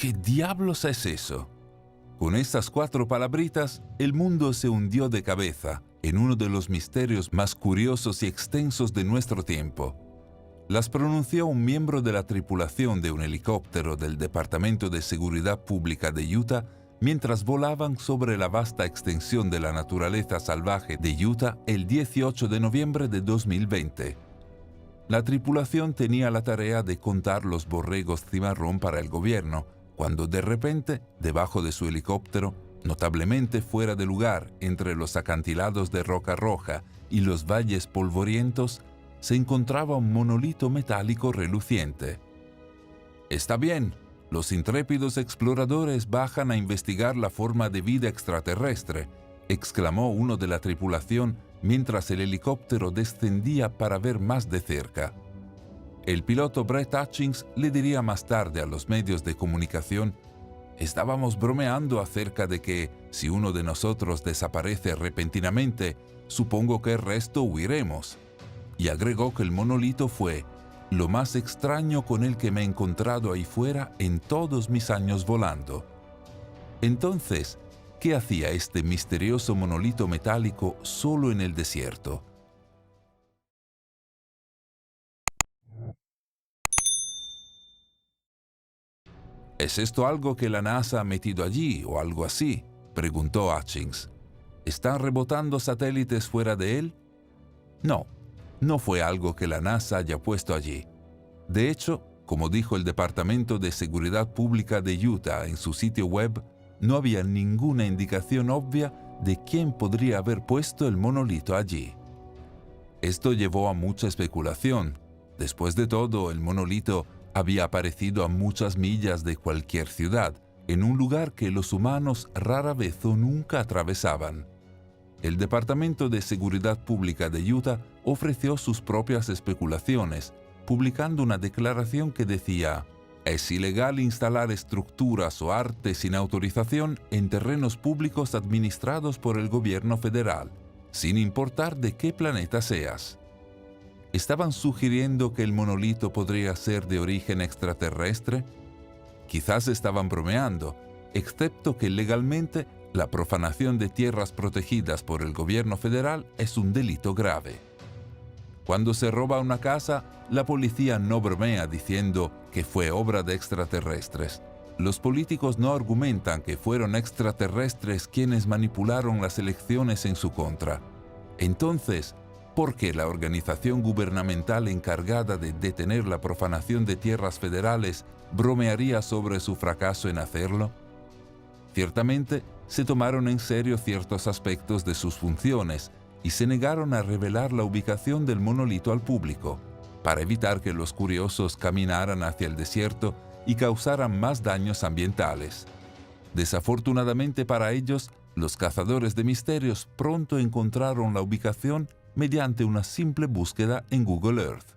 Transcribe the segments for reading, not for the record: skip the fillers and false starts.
¿Qué diablos es eso? Con estas 4 palabritas, el mundo se hundió de cabeza en uno de los misterios más curiosos y extensos de nuestro tiempo. Las pronunció un miembro de la tripulación de un helicóptero del Departamento de Seguridad Pública de Utah mientras volaban sobre la vasta extensión de la naturaleza salvaje de Utah el 18 de noviembre de 2020. La tripulación tenía la tarea de contar los borregos cimarrón para el gobierno, cuando de repente, debajo de su helicóptero, notablemente fuera de lugar entre los acantilados de roca roja y los valles polvorientos, se encontraba un monolito metálico reluciente. «Está bien, los intrépidos exploradores bajan a investigar la forma de vida extraterrestre», exclamó uno de la tripulación mientras el helicóptero descendía para ver más de cerca. El piloto Brett Hutchings le diría más tarde a los medios de comunicación: «Estábamos bromeando acerca de que, si uno de nosotros desaparece repentinamente, supongo que el resto huiremos». Y agregó que el monolito fue lo más extraño con el que me he encontrado ahí fuera en todos mis años volando. Entonces, ¿qué hacía este misterioso monolito metálico solo en el desierto? ¿Es esto algo que la NASA ha metido allí o algo así?, preguntó Hutchings. ¿Están rebotando satélites fuera de él? No, no fue algo que la NASA haya puesto allí. De hecho, como dijo el Departamento de Seguridad Pública de Utah en su sitio web, no había ninguna indicación obvia de quién podría haber puesto el monolito allí. Esto llevó a mucha especulación. Después de todo, el monolito había aparecido a muchas millas de cualquier ciudad, en un lugar que los humanos rara vez o nunca atravesaban. El Departamento de Seguridad Pública de Utah ofreció sus propias especulaciones, publicando una declaración que decía: «Es ilegal instalar estructuras o arte sin autorización en terrenos públicos administrados por el gobierno federal, sin importar de qué planeta seas». ¿Estaban sugiriendo que el monolito podría ser de origen extraterrestre? Quizás estaban bromeando, excepto que legalmente la profanación de tierras protegidas por el gobierno federal es un delito grave. Cuando se roba una casa, la policía no bromea diciendo que fue obra de extraterrestres. Los políticos no argumentan que fueron extraterrestres quienes manipularon las elecciones en su contra. Entonces, ¿por qué la organización gubernamental encargada de detener la profanación de tierras federales bromearía sobre su fracaso en hacerlo? Ciertamente, se tomaron en serio ciertos aspectos de sus funciones y se negaron a revelar la ubicación del monolito al público, para evitar que los curiosos caminaran hacia el desierto y causaran más daños ambientales. Desafortunadamente para ellos, los cazadores de misterios pronto encontraron la ubicación mediante una simple búsqueda en Google Earth.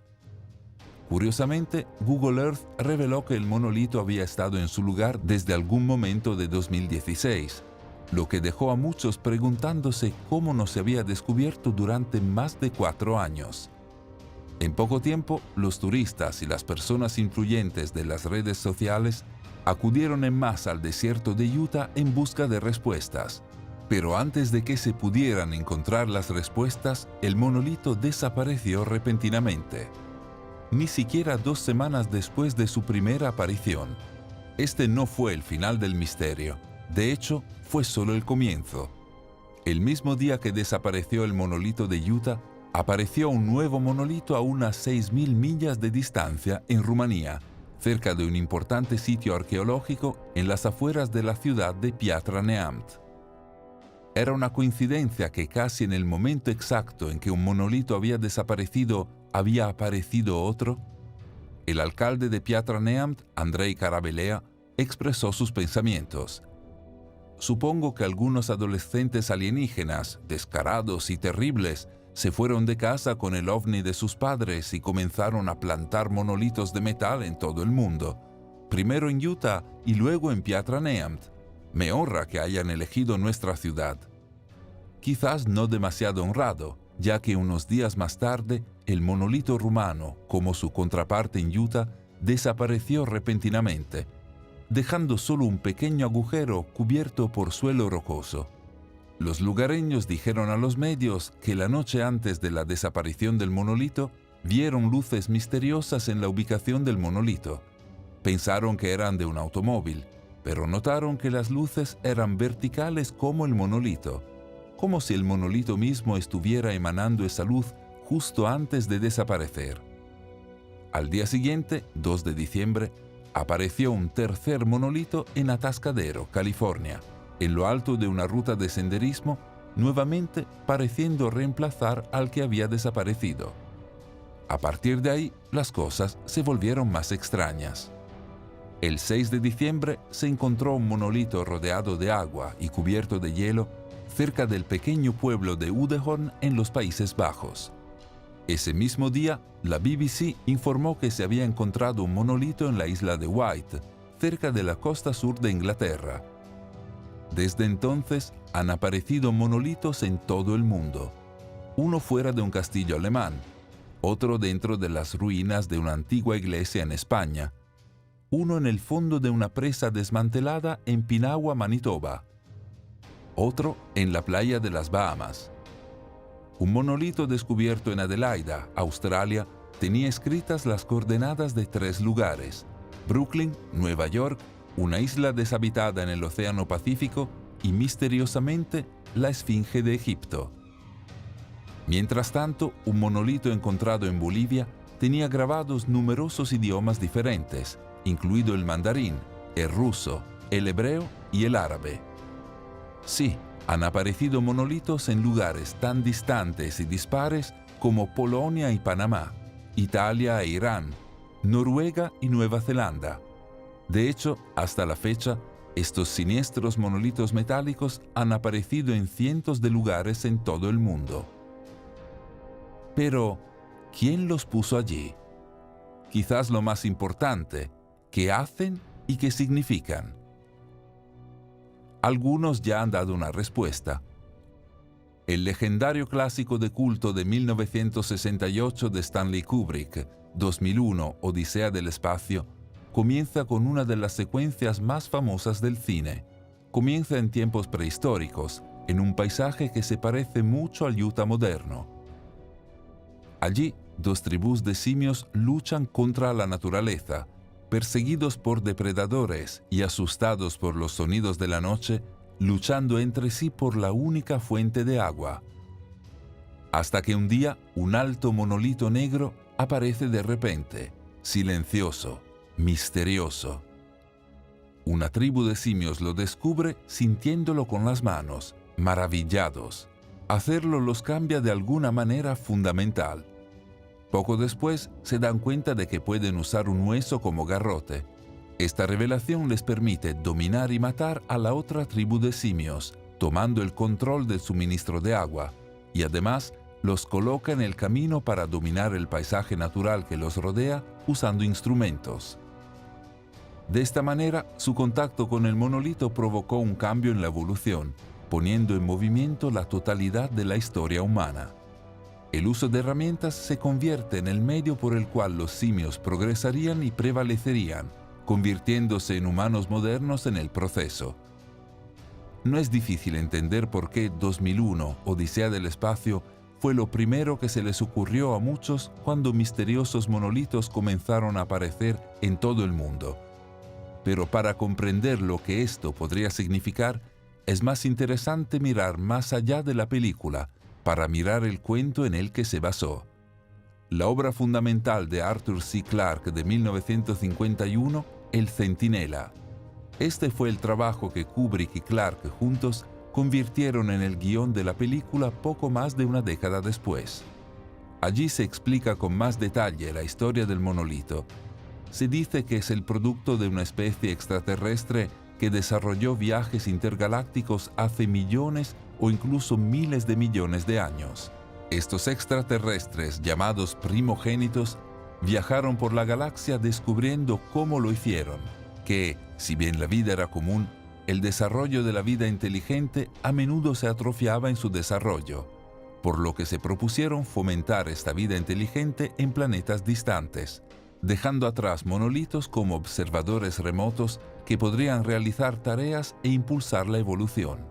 Curiosamente, Google Earth reveló que el monolito había estado en su lugar desde algún momento de 2016, lo que dejó a muchos preguntándose cómo no se había descubierto durante más de 4 años. En poco tiempo, los turistas y las personas influyentes de las redes sociales acudieron en masa al desierto de Utah en busca de respuestas. Pero antes de que se pudieran encontrar las respuestas, el monolito desapareció repentinamente. Ni siquiera 2 semanas después de su primera aparición. Este no fue el final del misterio. De hecho, fue solo el comienzo. El mismo día que desapareció el monolito de Utah, apareció un nuevo monolito a unas 6.000 millas de distancia en Rumanía, cerca de un importante sitio arqueológico en las afueras de la ciudad de Piatra Neamt. ¿Era una coincidencia que casi en el momento exacto en que un monolito había desaparecido, había aparecido otro? El alcalde de Piatra Neamt, Andrei Karabelea, expresó sus pensamientos. «Supongo que algunos adolescentes alienígenas, descarados y terribles, se fueron de casa con el ovni de sus padres y comenzaron a plantar monolitos de metal en todo el mundo, primero en Utah y luego en Piatra Neamt. Me honra que hayan elegido nuestra ciudad». Quizás no demasiado honrado, ya que unos días más tarde, el monolito rumano, como su contraparte en Utah, desapareció repentinamente. dejando solo un pequeño agujero cubierto por suelo rocoso. Los lugareños dijeron a los medios que la noche antes de la desaparición del monolito vieron luces misteriosas en la ubicación del monolito. Pensaron que eran de un automóvil, pero notaron que las luces eran verticales como el monolito, como si el monolito mismo estuviera emanando esa luz justo antes de desaparecer. Al día siguiente, 2 de diciembre, apareció un tercer monolito en Atascadero, California, en lo alto de una ruta de senderismo, nuevamente pareciendo reemplazar al que había desaparecido. A partir de ahí, las cosas se volvieron más extrañas. El 6 de diciembre se encontró un monolito rodeado de agua y cubierto de hielo cerca del pequeño pueblo de Udehorn en los Países Bajos. Ese mismo día, la BBC informó que se había encontrado un monolito en la isla de Wight, cerca de la costa sur de Inglaterra. Desde entonces han aparecido monolitos en todo el mundo, uno fuera de un castillo alemán, otro dentro de las ruinas de una antigua iglesia en España, uno en el fondo de una presa desmantelada en Pinawa, Manitoba, otro en la playa de las Bahamas. Un monolito descubierto en Adelaida, Australia, tenía escritas las coordenadas de 3 lugares: Brooklyn, Nueva York, una isla deshabitada en el Océano Pacífico y, misteriosamente, la Esfinge de Egipto. Mientras tanto, un monolito encontrado en Bolivia tenía grabados numerosos idiomas diferentes, incluido el mandarín, el ruso, el hebreo y el árabe. Sí, han aparecido monolitos en lugares tan distantes y dispares como Polonia y Panamá, Italia e Irán, Noruega y Nueva Zelanda. De hecho, hasta la fecha, estos siniestros monolitos metálicos han aparecido en cientos de lugares en todo el mundo. Pero, ¿quién los puso allí? Quizás lo más importante, ¿qué hacen y qué significan? Algunos ya han dado una respuesta. El legendario clásico de culto de 1968 de Stanley Kubrick, 2001, Odisea del Espacio, comienza con una de las secuencias más famosas del cine. Comienza en tiempos prehistóricos, en un paisaje que se parece mucho al Utah moderno. Allí, 2 tribus de simios luchan contra la naturaleza, perseguidos por depredadores y asustados por los sonidos de la noche, luchando entre sí por la única fuente de agua. Hasta que un día, un alto monolito negro aparece de repente, silencioso, misterioso. Una tribu de simios lo descubre sintiéndolo con las manos, maravillados. Hacerlo los cambia de alguna manera fundamental. Poco después se dan cuenta de que pueden usar un hueso como garrote. Esta revelación les permite dominar y matar a la otra tribu de simios, tomando el control del suministro de agua, y además los coloca en el camino para dominar el paisaje natural que los rodea usando instrumentos. De esta manera, su contacto con el monolito provocó un cambio en la evolución, poniendo en movimiento la totalidad de la historia humana. El uso de herramientas se convierte en el medio por el cual los simios progresarían y prevalecerían, convirtiéndose en humanos modernos en el proceso. No es difícil entender por qué 2001, Odisea del Espacio, fue lo primero que se les ocurrió a muchos cuando misteriosos monolitos comenzaron a aparecer en todo el mundo. Pero para comprender lo que esto podría significar, es más interesante mirar más allá de la película, para mirar el cuento en el que se basó. La obra fundamental de Arthur C. Clarke de 1951, El Centinela. Este fue el trabajo que Kubrick y Clarke juntos convirtieron en el guión de la película poco más de una década después. Allí se explica con más detalle la historia del monolito. Se dice que es el producto de una especie extraterrestre que desarrolló viajes intergalácticos hace millones o incluso miles de millones de años. Estos extraterrestres, llamados primogénitos, viajaron por la galaxia descubriendo cómo lo hicieron, que, si bien la vida era común, el desarrollo de la vida inteligente a menudo se atrofiaba en su desarrollo, por lo que se propusieron fomentar esta vida inteligente en planetas distantes, dejando atrás monolitos como observadores remotos que podrían realizar tareas e impulsar la evolución.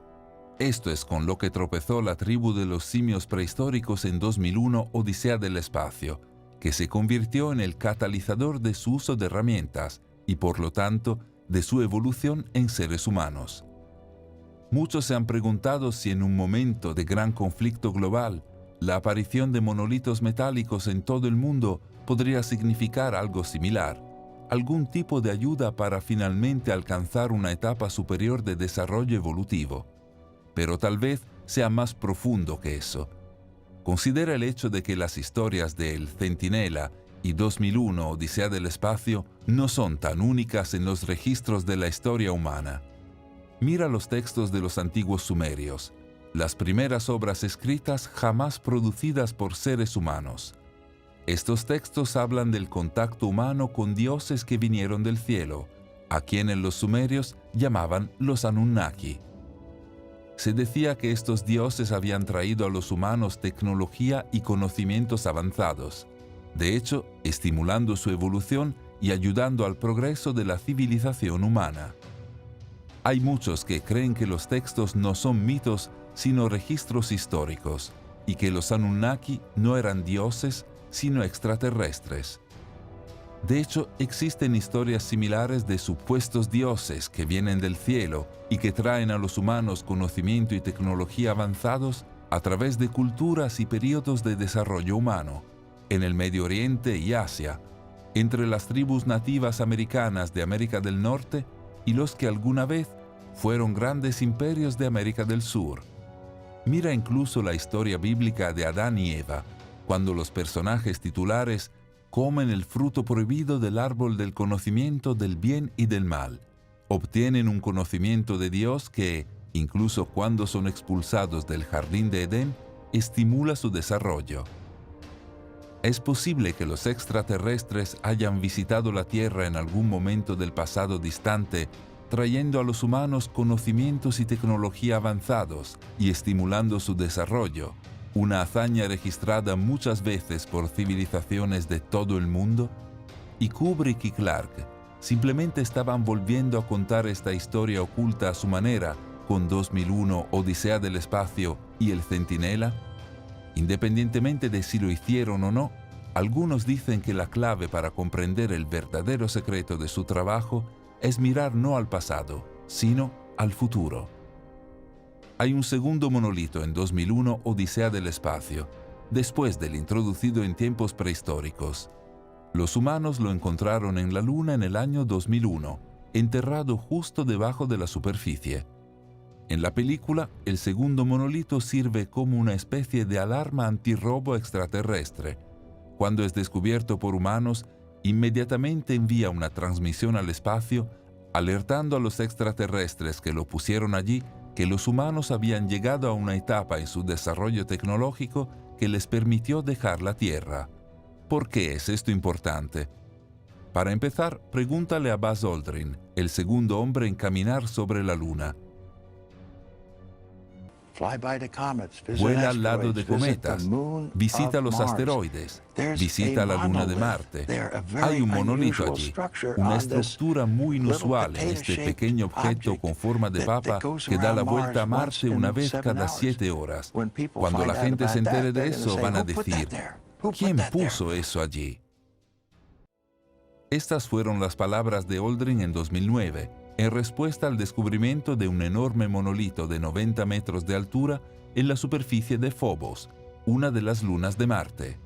Esto es con lo que tropezó la tribu de los simios prehistóricos en 2001 Odisea del Espacio, que se convirtió en el catalizador de su uso de herramientas y, por lo tanto, de su evolución en seres humanos. Muchos se han preguntado si en un momento de gran conflicto global, la aparición de monolitos metálicos en todo el mundo podría significar algo similar, algún tipo de ayuda para finalmente alcanzar una etapa superior de desarrollo evolutivo. Pero tal vez sea más profundo que eso. Considera el hecho de que las historias de El Centinela y 2001 Odisea del Espacio no son tan únicas en los registros de la historia humana. Mira los textos de los antiguos sumerios, las primeras obras escritas jamás producidas por seres humanos. Estos textos hablan del contacto humano con dioses que vinieron del cielo, a quienes los sumerios llamaban los Anunnaki. Se decía que estos dioses habían traído a los humanos tecnología y conocimientos avanzados, de hecho, estimulando su evolución y ayudando al progreso de la civilización humana. Hay muchos que creen que los textos no son mitos, sino registros históricos, y que los Anunnaki no eran dioses, sino extraterrestres. De hecho, existen historias similares de supuestos dioses que vienen del cielo y que traen a los humanos conocimiento y tecnología avanzados a través de culturas y periodos de desarrollo humano, en el Medio Oriente y Asia, entre las tribus nativas americanas de América del Norte y los que alguna vez fueron grandes imperios de América del Sur. Mira incluso la historia bíblica de Adán y Eva, cuando los personajes titulares comen el fruto prohibido del árbol del conocimiento del bien y del mal. Obtienen un conocimiento de Dios que, incluso cuando son expulsados del jardín de Edén, estimula su desarrollo. Es posible que los extraterrestres hayan visitado la Tierra en algún momento del pasado distante, trayendo a los humanos conocimientos y tecnología avanzados y estimulando su desarrollo, una hazaña registrada muchas veces por civilizaciones de todo el mundo. Y Kubrick y Clarke simplemente estaban volviendo a contar esta historia oculta a su manera con 2001 Odisea del Espacio y El Centinela. Independientemente de si lo hicieron o no, algunos dicen que la clave para comprender el verdadero secreto de su trabajo es mirar no al pasado, sino al futuro. Hay un segundo monolito en 2001 Odisea del Espacio, después del introducido en tiempos prehistóricos. Los humanos lo encontraron en la Luna en el año 2001, enterrado justo debajo de la superficie. En la película, el segundo monolito sirve como una especie de alarma antirrobo extraterrestre. Cuando es descubierto por humanos, inmediatamente envía una transmisión al espacio, alertando a los extraterrestres que lo pusieron allí que los humanos habían llegado a una etapa en su desarrollo tecnológico que les permitió dejar la Tierra. ¿Por qué es esto importante? Para empezar, pregúntale a Buzz Aldrin, el segundo hombre en caminar sobre la Luna. Vuela al lado de cometas, visita los asteroides, visita la luna de Marte. Hay un monolito allí, una estructura muy inusual en este pequeño objeto con forma de papa que da la vuelta a Marte una vez cada 7 horas. Cuando la gente se entere de eso, van a decir, ¿quién puso eso allí? Estas fueron las palabras de Aldrin en 2009, en respuesta al descubrimiento de un enorme monolito de 90 metros de altura en la superficie de Phobos, una de las lunas de Marte.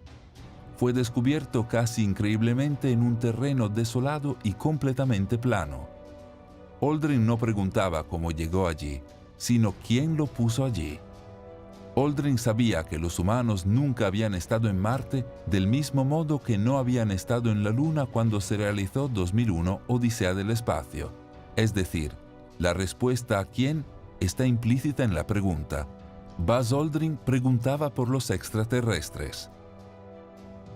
Fue descubierto casi increíblemente en un terreno desolado y completamente plano. Aldrin no preguntaba cómo llegó allí, sino quién lo puso allí. Aldrin sabía que los humanos nunca habían estado en Marte, del mismo modo que no habían estado en la Luna cuando se realizó 2001 Odisea del Espacio. Es decir, la respuesta a quién está implícita en la pregunta. Buzz Aldrin preguntaba por los extraterrestres.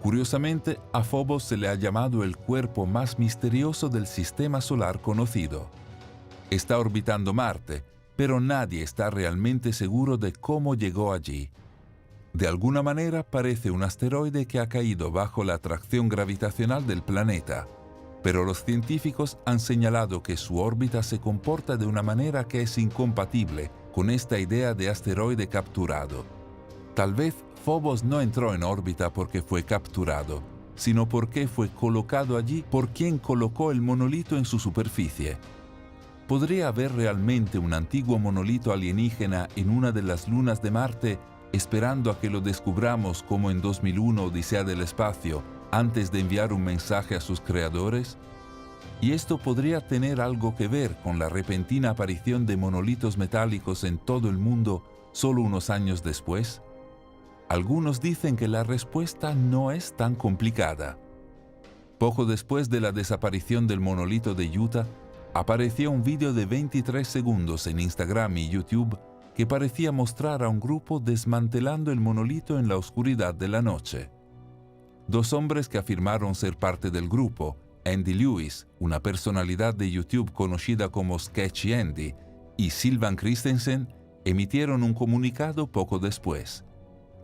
Curiosamente, a Phobos se le ha llamado el cuerpo más misterioso del sistema solar conocido. Está orbitando Marte, pero nadie está realmente seguro de cómo llegó allí. De alguna manera parece un asteroide que ha caído bajo la atracción gravitacional del planeta, pero los científicos han señalado que su órbita se comporta de una manera que es incompatible con esta idea de asteroide capturado. Tal vez Phobos no entró en órbita porque fue capturado, sino porque fue colocado allí por quien colocó el monolito en su superficie. ¿Podría haber realmente un antiguo monolito alienígena en una de las lunas de Marte esperando a que lo descubramos como en 2001 Odisea del Espacio, antes de enviar un mensaje a sus creadores? ¿Y esto podría tener algo que ver con la repentina aparición de monolitos metálicos en todo el mundo solo unos años después? Algunos dicen que la respuesta no es tan complicada. Poco después de la desaparición del monolito de Utah, apareció un vídeo de 23 segundos en Instagram y YouTube que parecía mostrar a un grupo desmantelando el monolito en la oscuridad de la noche. Dos hombres que afirmaron ser parte del grupo, Andy Lewis, una personalidad de YouTube conocida como Sketchy Andy, y Sylvan Christensen, emitieron un comunicado poco después.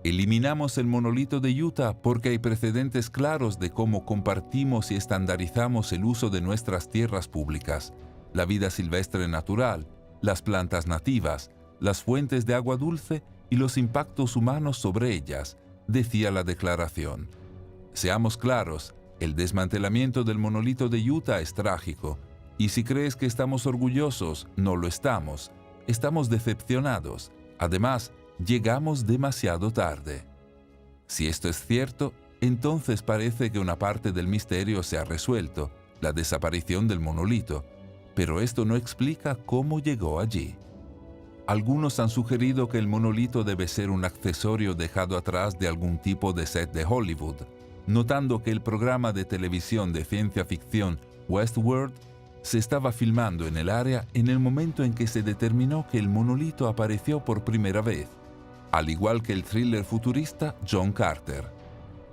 Eliminamos el monolito de Utah porque hay precedentes claros de cómo compartimos y estandarizamos el uso de nuestras tierras públicas, la vida silvestre natural, las plantas nativas, las fuentes de agua dulce y los impactos humanos sobre ellas, decía la declaración. Seamos claros, el desmantelamiento del monolito de Utah es trágico, y si crees que estamos orgullosos, no lo estamos. Estamos decepcionados. Además, llegamos demasiado tarde. Si esto es cierto, entonces parece que una parte del misterio se ha resuelto, la desaparición del monolito, pero esto no explica cómo llegó allí. Algunos han sugerido que el monolito debe ser un accesorio dejado atrás de algún tipo de set de Hollywood, notando que el programa de televisión de ciencia ficción Westworld se estaba filmando en el área en el momento en que se determinó que el monolito apareció por primera vez, al igual que el thriller futurista John Carter.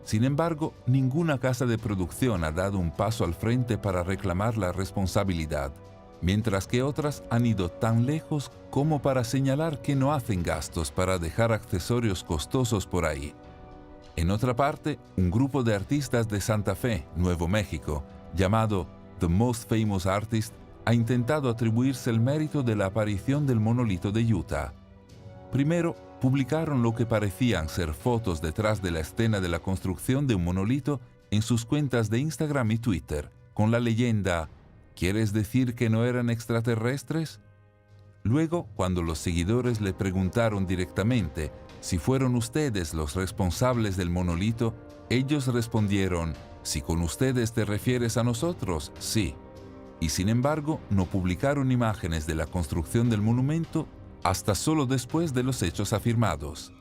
Sin embargo, ninguna casa de producción ha dado un paso al frente para reclamar la responsabilidad, mientras que otras han ido tan lejos como para señalar que no hacen gastos para dejar accesorios costosos por ahí. En otra parte, un grupo de artistas de Santa Fe, Nuevo México, llamado The Most Famous Artist, ha intentado atribuirse el mérito de la aparición del monolito de Utah. Primero, publicaron lo que parecían ser fotos detrás de la escena de la construcción de un monolito en sus cuentas de Instagram y Twitter, con la leyenda ¿Quieres decir que no eran extraterrestres? Luego, cuando los seguidores le preguntaron directamente si fueron ustedes los responsables del monolito, ellos respondieron, si con ustedes te refieres a nosotros, sí. Y sin embargo, no publicaron imágenes de la construcción del monumento hasta solo después de los hechos afirmados.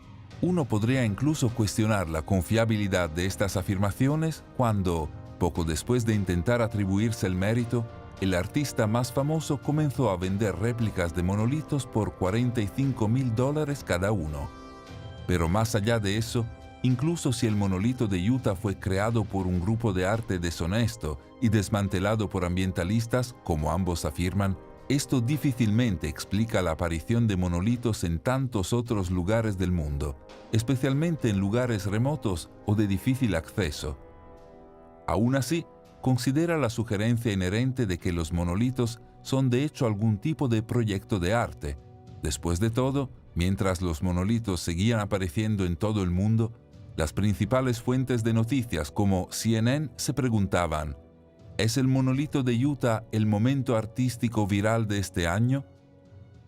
Uno podría incluso cuestionar la confiabilidad de estas afirmaciones cuando, poco después de intentar atribuirse el mérito, el artista más famoso comenzó a vender réplicas de monolitos por $45,000 cada uno. Pero más allá de eso, incluso si el monolito de Utah fue creado por un grupo de arte deshonesto y desmantelado por ambientalistas, como ambos afirman, esto difícilmente explica la aparición de monolitos en tantos otros lugares del mundo, especialmente en lugares remotos o de difícil acceso. Aún así, considera la sugerencia inherente de que los monolitos son de hecho algún tipo de proyecto de arte. Después de todo, mientras los monolitos seguían apareciendo en todo el mundo, las principales fuentes de noticias como CNN se preguntaban, ¿es el monolito de Utah el momento artístico viral de este año?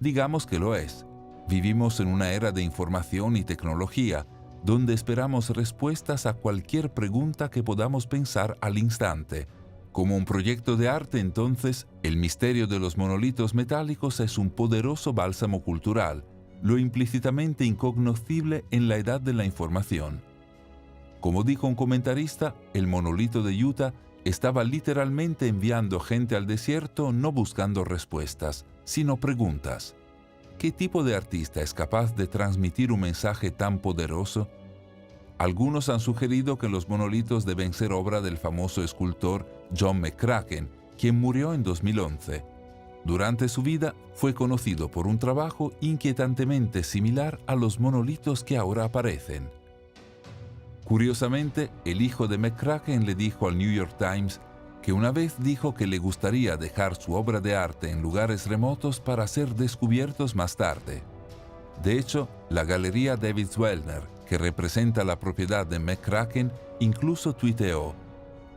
Digamos que lo es. Vivimos en una era de información y tecnología, donde esperamos respuestas a cualquier pregunta que podamos pensar al instante. Como un proyecto de arte, entonces, el misterio de los monolitos metálicos es un poderoso bálsamo cultural, lo implícitamente incognoscible en la edad de la información. Como dijo un comentarista, el monolito de Utah estaba literalmente enviando gente al desierto no buscando respuestas, sino preguntas. ¿Qué tipo de artista es capaz de transmitir un mensaje tan poderoso? Algunos han sugerido que los monolitos deben ser obra del famoso escultor John McCracken, quien murió en 2011. Durante su vida fue conocido por un trabajo inquietantemente similar a los monolitos que ahora aparecen. Curiosamente, el hijo de McCracken le dijo al New York Times que una vez dijo que le gustaría dejar su obra de arte en lugares remotos para ser descubiertos más tarde. De hecho, la Galería David Zwellner, que representa la propiedad de McCracken, incluso tuiteó: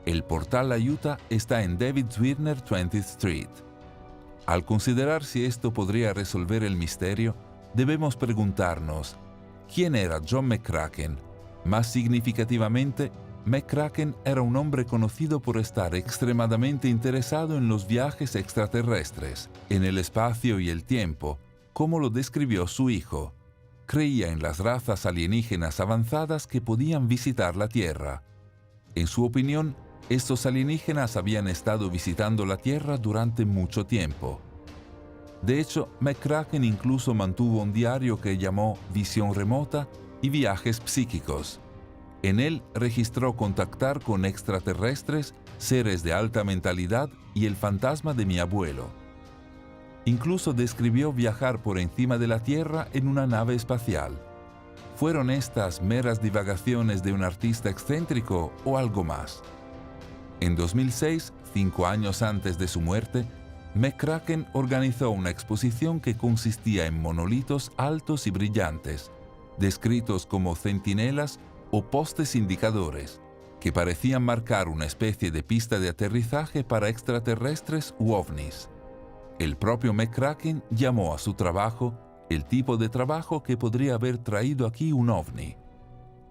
"El portal La Utah está en David Zwirner 20th Street". Al considerar si esto podría resolver el misterio, debemos preguntarnos: ¿quién era John McCracken? Más significativamente, McCracken era un hombre conocido por estar extremadamente interesado en los viajes extraterrestres, en el espacio y el tiempo, como lo describió su hijo. Creía en las razas alienígenas avanzadas que podían visitar la Tierra. En su opinión, estos alienígenas habían estado visitando la Tierra durante mucho tiempo. De hecho, McCracken incluso mantuvo un diario que llamó Visión Remota y Viajes Psíquicos. En él registró contactar con extraterrestres, seres de alta mentalidad y el fantasma de mi abuelo. Incluso describió viajar por encima de la Tierra en una nave espacial. ¿Fueron estas meras divagaciones de un artista excéntrico o algo más? En 2006, 5 años antes de su muerte, McCracken organizó una exposición que consistía en monolitos altos y brillantes, descritos como centinelas o postes indicadores, que parecían marcar una especie de pista de aterrizaje para extraterrestres u ovnis. El propio McCracken llamó a su trabajo el tipo de trabajo que podría haber traído aquí un ovni.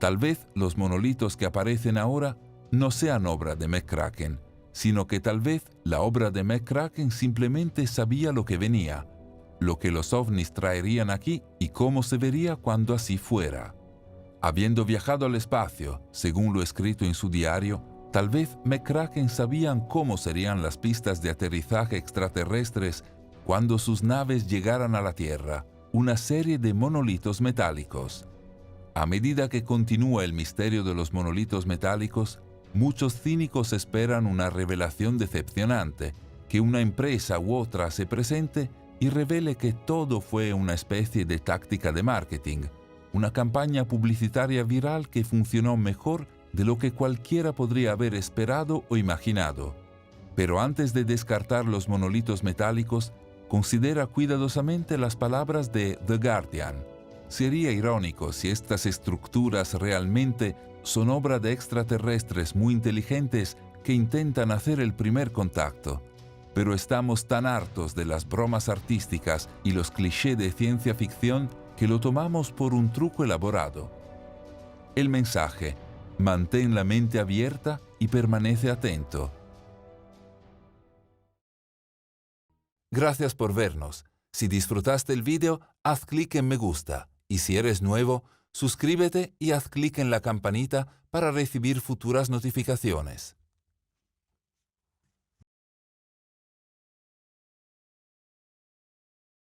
Tal vez los monolitos que aparecen ahora no sean obra de McCracken, sino que tal vez la obra de McCracken simplemente sabía lo que venía, lo que los ovnis traerían aquí y cómo se vería cuando así fuera. Habiendo viajado al espacio, según lo escrito en su diario, tal vez McCracken sabían cómo serían las pistas de aterrizaje extraterrestres cuando sus naves llegaran a la Tierra, una serie de monolitos metálicos. A medida que continúa el misterio de los monolitos metálicos, muchos cínicos esperan una revelación decepcionante, que una empresa u otra se presente y revele que todo fue una especie de táctica de marketing, una campaña publicitaria viral que funcionó mejor de lo que cualquiera podría haber esperado o imaginado. Pero antes de descartar los monolitos metálicos, considera cuidadosamente las palabras de The Guardian. Sería irónico si estas estructuras realmente son obra de extraterrestres muy inteligentes que intentan hacer el primer contacto. Pero estamos tan hartos de las bromas artísticas y los clichés de ciencia ficción que lo tomamos por un truco elaborado. El mensaje: mantén la mente abierta y permanece atento. Gracias por vernos. Si disfrutaste el video, haz clic en me gusta. Y si eres nuevo, suscríbete y haz clic en la campanita para recibir futuras notificaciones.